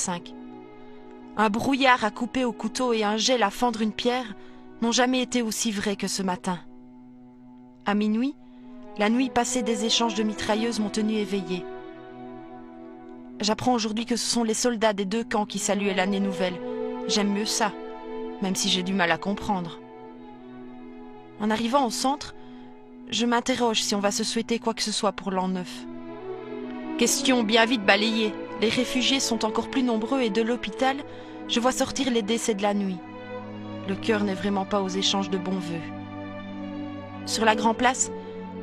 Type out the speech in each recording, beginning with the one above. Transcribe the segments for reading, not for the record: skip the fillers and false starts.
1945. Un brouillard à couper au couteau et un gel à fendre une pierre n'ont jamais été aussi vrais que ce matin. À minuit, la nuit passée des échanges de mitrailleuses m'ont tenu éveillée. J'apprends aujourd'hui que ce sont les soldats des deux camps qui saluaient l'année nouvelle. J'aime mieux ça, même si j'ai du mal à comprendre. En arrivant au centre, je m'interroge si on va se souhaiter quoi que ce soit pour l'an 9. Question bien vite balayée. Les réfugiés sont encore plus nombreux et de l'hôpital, je vois sortir les décès de la nuit. Le cœur n'est vraiment pas aux échanges de bons vœux. Sur la Grand Place,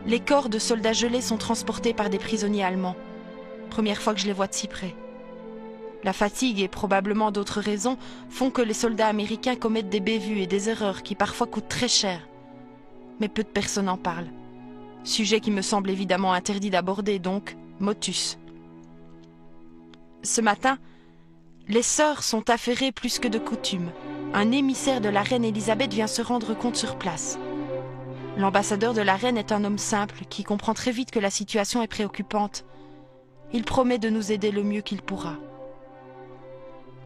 les corps de soldats gelés sont transportés par des prisonniers allemands. Première fois que je les vois de si près. La fatigue et probablement d'autres raisons font que les soldats américains commettent des bévues et des erreurs qui parfois coûtent très cher. Mais peu de personnes en parlent. Sujet qui me semble évidemment interdit d'aborder, donc motus. Ce matin, les sœurs sont affairées plus que de coutume. Un émissaire de la reine Élisabeth vient se rendre compte sur place. L'ambassadeur de la reine est un homme simple qui comprend très vite que la situation est préoccupante. Il promet de nous aider le mieux qu'il pourra.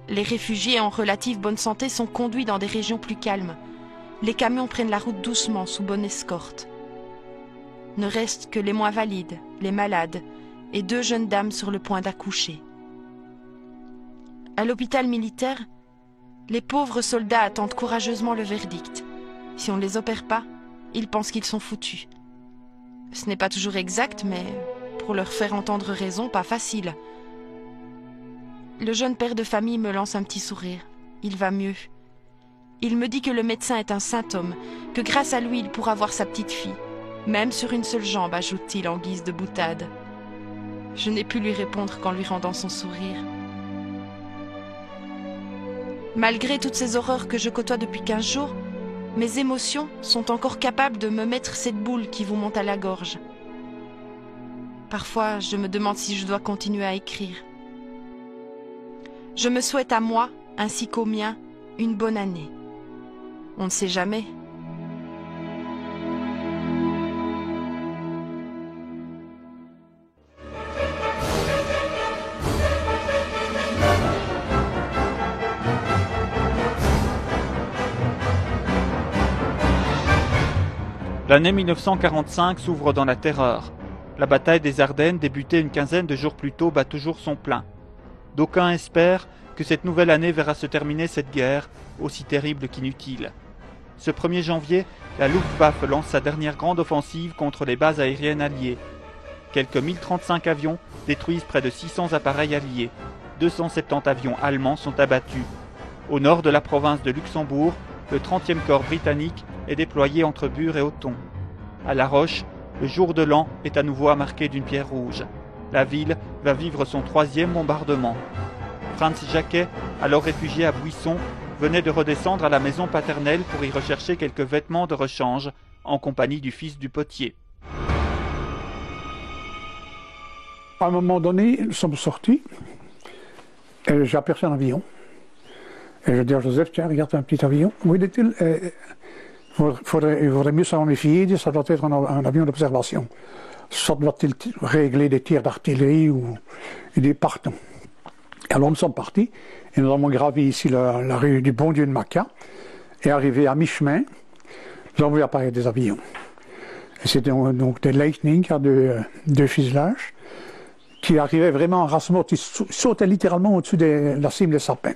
Les réfugiés en relative bonne santé sont conduits dans des régions plus calmes. Les camions prennent la route doucement, sous bonne escorte. Ne restent que les moins valides, les malades et 2 jeunes dames sur le point d'accoucher. À l'hôpital militaire, les pauvres soldats attendent courageusement le verdict. Si on ne les opère pas, ils pensent qu'ils sont foutus. Ce n'est pas toujours exact, mais pour leur faire entendre raison, pas facile. Le jeune père de famille me lance un petit sourire. Il va mieux. Il me dit que le médecin est un saint homme, que grâce à lui il pourra voir sa petite fille. Même sur une seule jambe, ajoute-t-il en guise de boutade. Je n'ai pu lui répondre qu'en lui rendant son sourire. Malgré toutes ces horreurs que je côtoie depuis 15 jours, mes émotions sont encore capables de me mettre cette boule qui vous monte à la gorge. Parfois, je me demande si je dois continuer à écrire. Je me souhaite à moi, ainsi qu'aux miens, une bonne année. On ne sait jamais. L'année 1945 s'ouvre dans la terreur. La bataille des Ardennes, débutée une quinzaine de jours plus tôt, bat toujours son plein. D'aucuns espèrent que cette nouvelle année verra se terminer cette guerre, aussi terrible qu'inutile. Ce 1er janvier, la Luftwaffe lance sa dernière grande offensive contre les bases aériennes alliées. Quelques 1035 avions détruisent près de 600 appareils alliés. 270 avions allemands sont abattus. Au nord de la province de Luxembourg, le 30e corps britannique est déployé entre Bure et Othon. À La Roche, le jour de l'an est à nouveau à marquer d'une pierre rouge. La ville va vivre son 3e bombardement. Franz Jacquet, alors réfugié à Buisson, venait de redescendre à la maison paternelle pour y rechercher quelques vêtements de rechange, en compagnie du fils du potier. À un moment donné, nous sommes sortis, et j'ai aperçu un avion. Et je dis à Joseph, tiens, regarde un petit avion. Oui, dit-il, il faudrait mieux s'en méfier, ça doit être un avion d'observation. Ça doit-il régler des tirs d'artillerie ou des partons. Alors nous sommes partis, et nous avons gravi ici la rue du Bon Dieu de Maca, et arrivé à mi-chemin, nous avons vu apparaître des avions. Et c'était donc des Lightning à deux fuselages, qui arrivaient vraiment en race morte, ils sautaient littéralement au-dessus de la cime des sapins.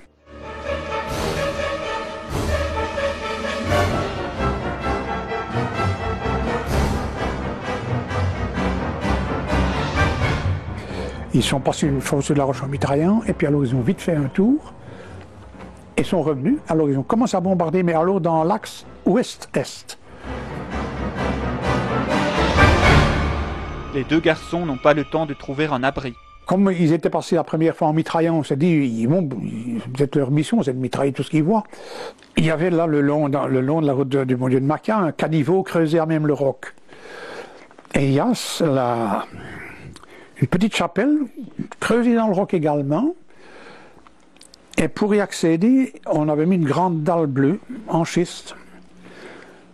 Ils sont passés une fois au-dessus de la roche en mitraillant, et puis alors ils ont vite fait un tour, et sont revenus. Alors ils ont commencé à bombarder, mais alors dans l'axe ouest-est. Les 2 garçons n'ont pas le temps de trouver un abri. Comme ils étaient passés la première fois en mitraillant, on s'est dit, peut-être leur mission, c'est de mitrailler tout ce qu'ils voient. Il y avait là, le long de la route du Bon Dieu de Maca, un caniveau creusé à même le roc. Et il y a une petite chapelle, creusée dans le roc également. Et pour y accéder, on avait mis une grande dalle bleue en schiste.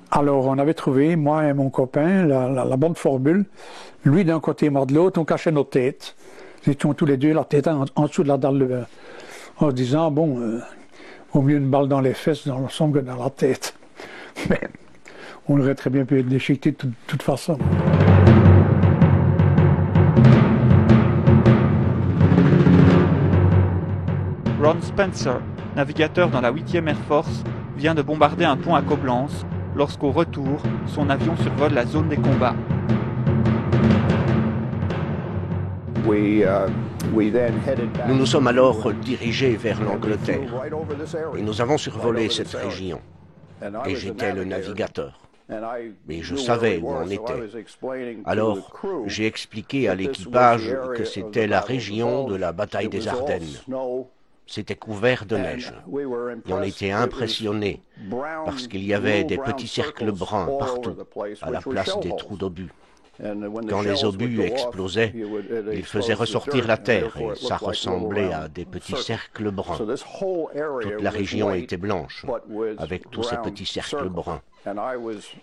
Alors on avait trouvé, moi et mon copain, la bonne formule. Lui d'un côté, moi de l'autre, on cachait nos têtes. Nous étions tous les deux la tête en dessous de la dalle en se disant, bon, vaut mieux une balle dans les fesses dans l'ensemble que dans la tête. Mais on aurait très bien pu être déchiqueté de toute façon. Ron Spencer, navigateur dans la 8e Air Force, vient de bombarder un pont à Coblence lorsqu'au retour, son avion survole la zone des combats. Nous nous sommes alors dirigés vers l'Angleterre et nous avons survolé cette région. Et j'étais le navigateur. Mais je savais où on était. Alors, j'ai expliqué à l'équipage que c'était la région de la bataille des Ardennes. C'était couvert de neige. Et on était impressionnés parce qu'il y avait des petits cercles bruns partout, à la place des trous d'obus. Quand les obus explosaient, ils faisaient ressortir la terre et ça ressemblait à des petits cercles bruns. Toute la région était blanche, avec tous ces petits cercles bruns.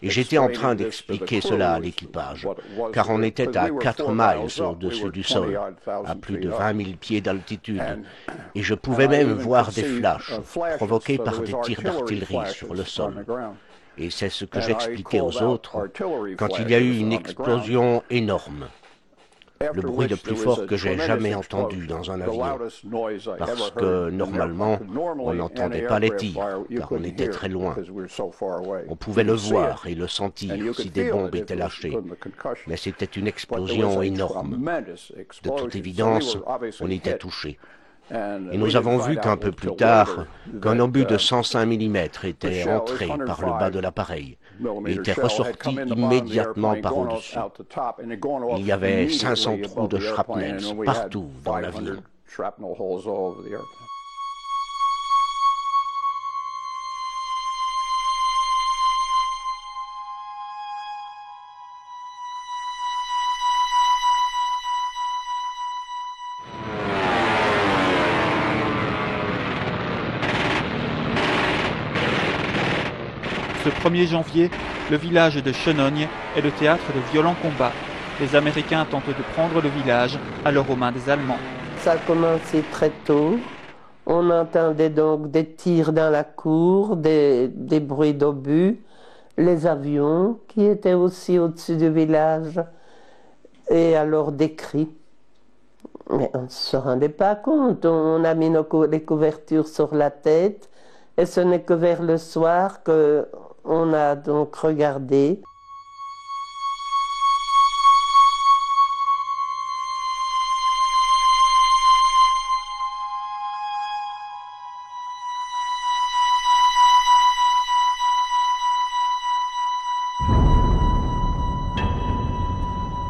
Et j'étais en train d'expliquer cela à l'équipage, car on était à 4 miles au-dessus du sol, à plus de 20 000 pieds d'altitude, et je pouvais même voir des flashs provoqués par des tirs d'artillerie sur le sol. Et c'est ce que j'expliquais aux autres quand il y a eu une explosion énorme. Le bruit le plus fort que j'ai jamais entendu dans un avion. Parce que normalement, on n'entendait pas les tirs, car on était très loin. On pouvait le voir et le sentir si des bombes étaient lâchées. Mais c'était une explosion énorme. De toute évidence, on était touché. Et nous avons vu qu'un peu plus tard, qu'un obus de 105 mm était entré par le bas de l'appareil et était ressorti immédiatement par au-dessus. Il y avait 500 trous de shrapnel partout dans l'avion. Ce 1er janvier, le village de Chenogne est le théâtre de violents combats. Les Américains tentent de prendre le village, alors aux mains des Allemands. Ça a commencé très tôt. On entendait donc des tirs dans la cour, des bruits d'obus, les avions qui étaient aussi au-dessus du village, et alors des cris. Mais on ne se rendait pas compte. On a mis les couvertures sur la tête, et ce n'est que vers le soir que on a donc regardé.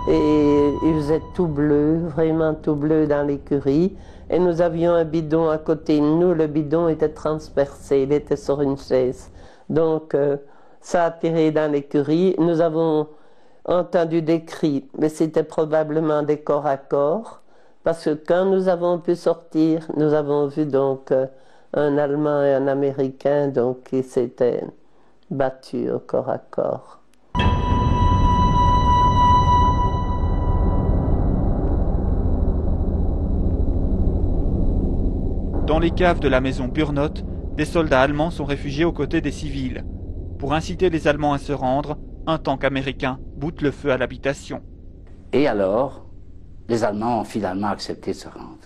Et il faisait tout bleu, vraiment tout bleu dans l'écurie. Et nous avions un bidon à côté de nous. Le bidon était transpercé, il était sur une chaise. Donc, ça a tiré dans l'écurie. Nous avons entendu des cris, mais c'était probablement des corps à corps. Parce que quand nous avons pu sortir, nous avons vu donc un Allemand et un Américain donc, qui s'étaient battus au corps à corps. Dans les caves de la maison Burnotte, des soldats allemands sont réfugiés aux côtés des civils. Pour inciter les Allemands à se rendre, un tank américain boute le feu à l'habitation. Et alors, les Allemands ont finalement accepté de se rendre.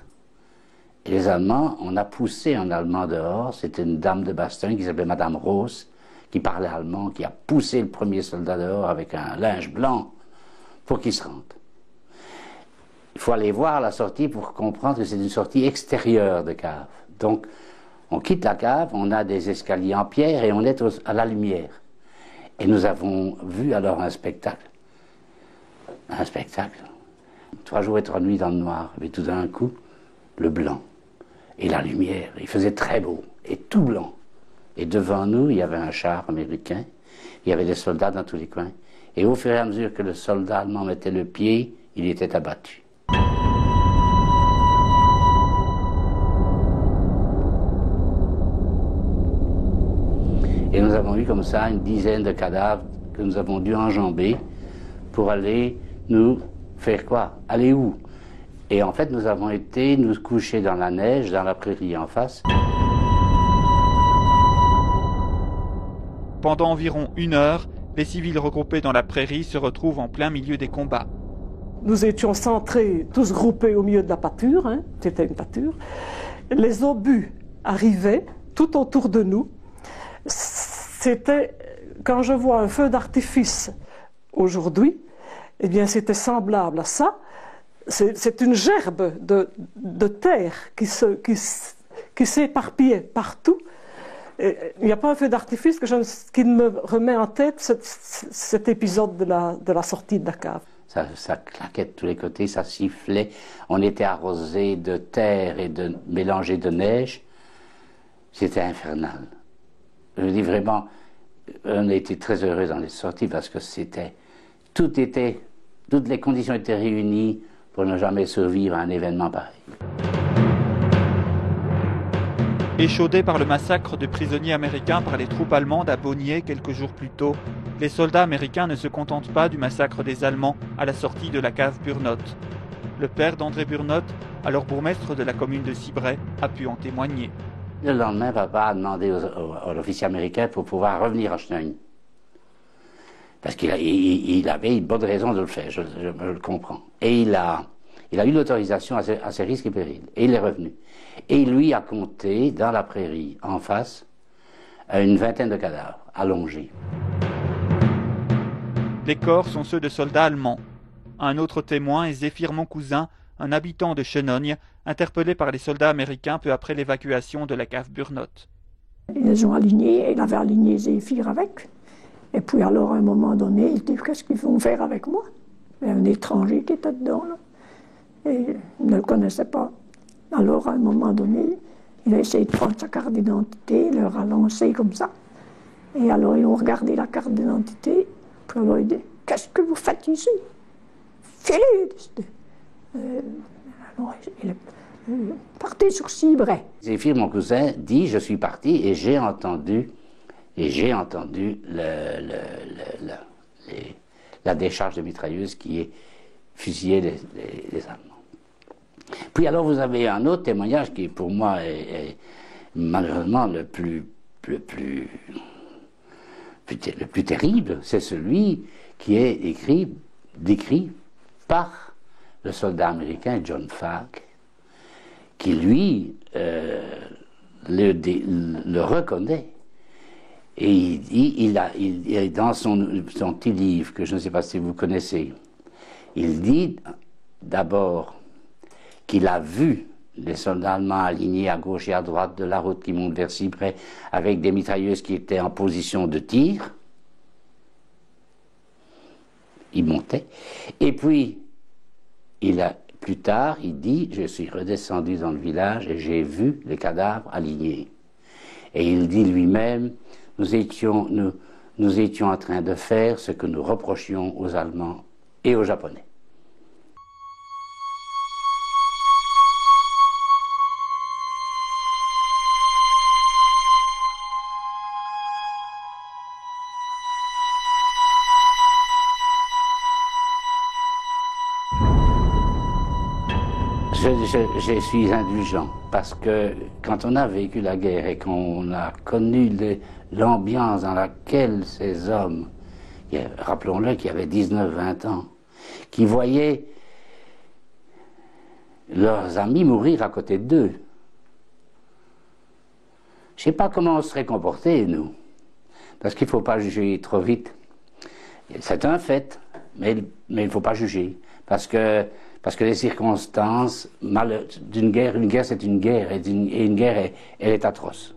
Et les Allemands, on a poussé un Allemand dehors, c'était une dame de Bastogne qui s'appelait Madame Rose, qui parlait allemand, qui a poussé le premier soldat dehors avec un linge blanc pour qu'il se rende. Il faut aller voir la sortie pour comprendre que c'est une sortie extérieure de cave. Donc, on quitte la cave, on a des escaliers en pierre et on est à la lumière. Et nous avons vu alors un spectacle. Un spectacle. 3 jours et 3 nuits dans le noir, mais tout d'un coup, le blanc et la lumière. Il faisait très beau et tout blanc. Et devant nous, il y avait un char américain, il y avait des soldats dans tous les coins. Et au fur et à mesure que le soldat allemand mettait le pied, il était abattu. Et nous avons eu comme ça une dizaine de cadavres que nous avons dû enjamber pour aller nous faire quoi? Aller où? Et en fait, nous avons été nous coucher dans la neige, dans la prairie en face. Pendant environ 1 heure, les civils regroupés dans la prairie se retrouvent en plein milieu des combats. Nous étions centrés, tous groupés au milieu de la pâture, hein, c'était une pâture. Les obus arrivaient tout autour de nous. C'était, quand je vois un feu d'artifice aujourd'hui, eh bien c'était semblable à ça. C'est une gerbe de terre qui s'éparpillait partout. Et il n'y a pas un feu d'artifice qui me remet en tête cet épisode de la sortie de la cave. Ça claquait de tous les côtés, ça sifflait. On était arrosé de terre et mélangé de neige. C'était infernal. Je dis vraiment, on a été très heureux dans les sorties parce que toutes les conditions étaient réunies pour ne jamais survivre à un événement pareil. Échaudés par le massacre de prisonniers américains par les troupes allemandes à Bonnier quelques jours plus tôt, les soldats américains ne se contentent pas du massacre des Allemands à la sortie de la cave Burnotte. Le père d'André Burnotte, alors bourgmestre de la commune de Cibray, a pu en témoigner. Le lendemain, papa a demandé à l'officier américain pour pouvoir revenir à Schneugne. Parce qu'il avait une bonne raison de le faire, je le comprends. Et il a eu l'autorisation à ses risques et périls. Et il est revenu. Et il lui a compté, dans la prairie, en face, une vingtaine de cadavres, allongés. Les corps sont ceux de soldats allemands. Un autre témoin est Zéphir Moncousin, un habitant de Chenogne, interpellé par les soldats américains peu après l'évacuation de la cave Burnotte. Ils ont aligné, il avait aligné Zéphir avec. Et puis alors, à un moment donné, il dit, qu'est-ce qu'ils vont faire avec moi? Il y a un étranger qui était dedans, là. Et il ne le connaissait pas. Alors, à un moment donné, il a essayé de prendre sa carte d'identité, il leur a lancé comme ça. Et alors, ils ont regardé la carte d'identité, puis alors, il dit, qu'est-ce que vous faites ici? Filez! Alors, il est parti sur Cibray. Zéphir, mon cousin, dit, je suis parti et j'ai entendu la décharge de mitrailleuse qui fusillait les Allemands. Puis alors vous avez un autre témoignage qui pour moi est malheureusement le plus terrible, c'est celui qui est décrit par le soldat américain John Falk, qui lui le reconnaît. Et il dans son petit livre, que je ne sais pas si vous connaissez, il dit d'abord qu'il a vu les soldats allemands alignés à gauche et à droite de la route qui monte vers Cibray avec des mitrailleuses qui étaient en position de tir. Il montait. Et puis, plus tard, il dit, je suis redescendu dans le village et j'ai vu les cadavres alignés. Et il dit lui-même, nous étions en train de faire ce que nous reprochions aux Allemands et aux Japonais. Je suis indulgent parce que quand on a vécu la guerre et qu'on a connu l'ambiance dans laquelle ces hommes, rappelons-le, qui avaient 19-20 ans, qui voyaient leurs amis mourir à côté d'eux, je ne sais pas comment on serait comportés, nous, parce qu'il ne faut pas juger trop vite. C'est un fait, mais il ne faut pas juger, parce que les circonstances d'une guerre, une guerre c'est une guerre, et une guerre elle est atroce.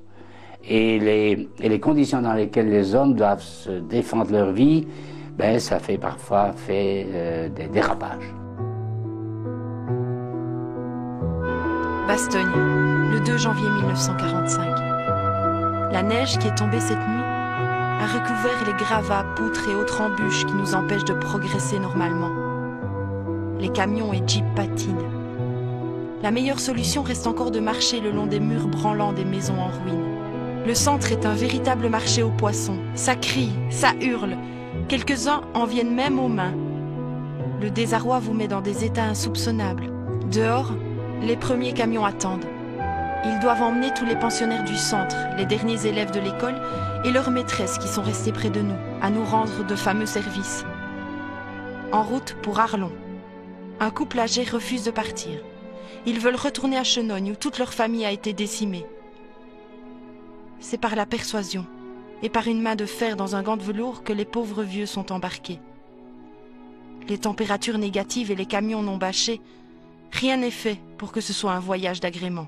Et les conditions dans lesquelles les hommes doivent se défendre leur vie, ben ça fait parfois des dérapages. Bastogne, le 2 janvier 1945. La neige qui est tombée cette nuit a recouvert les gravats, poutres et autres embûches qui nous empêchent de progresser normalement. Les camions et jeeps patinent. La meilleure solution reste encore de marcher le long des murs branlants des maisons en ruine. Le centre est un véritable marché aux poissons. Ça crie, ça hurle. Quelques-uns en viennent même aux mains. Le désarroi vous met dans des états insoupçonnables. Dehors, les premiers camions attendent. Ils doivent emmener tous les pensionnaires du centre, les derniers élèves de l'école et leurs maîtresses qui sont restées près de nous, à nous rendre de fameux services. En route pour Arlon. Un couple âgé refuse de partir. Ils veulent retourner à Chenogne où toute leur famille a été décimée. C'est par la persuasion et par une main de fer dans un gant de velours que les pauvres vieux sont embarqués. Les températures négatives et les camions non bâchés, rien n'est fait pour que ce soit un voyage d'agrément.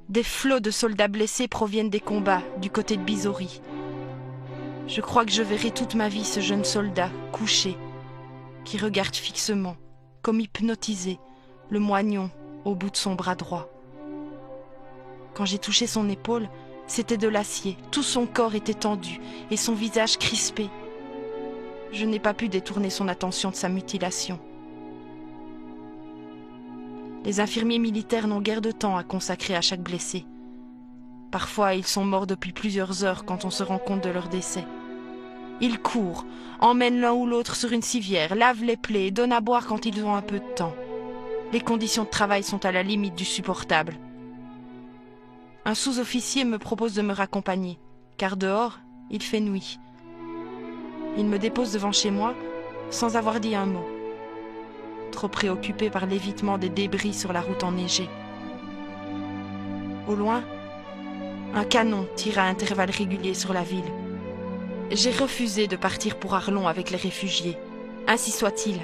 Des flots de soldats blessés proviennent des combats du côté de Bizory. Je crois que je verrai toute ma vie ce jeune soldat couché, qui regarde fixement, comme hypnotisé, le moignon au bout de son bras droit. Quand j'ai touché son épaule, c'était de l'acier, tout son corps était tendu et son visage crispé. Je n'ai pas pu détourner son attention de sa mutilation. Les infirmiers militaires n'ont guère de temps à consacrer à chaque blessé. Parfois, ils sont morts depuis plusieurs heures quand on se rend compte de leur décès. Ils courent, emmènent l'un ou l'autre sur une civière, lavent les plaies et donnent à boire quand ils ont un peu de temps. Les conditions de travail sont à la limite du supportable. Un sous-officier me propose de me raccompagner, car dehors, il fait nuit. Il me dépose devant chez moi, sans avoir dit un mot, trop préoccupé par l'évitement des débris sur la route enneigée. Au loin, un canon tire à intervalles réguliers sur la ville. J'ai refusé de partir pour Arlon avec les réfugiés. Ainsi soit-il.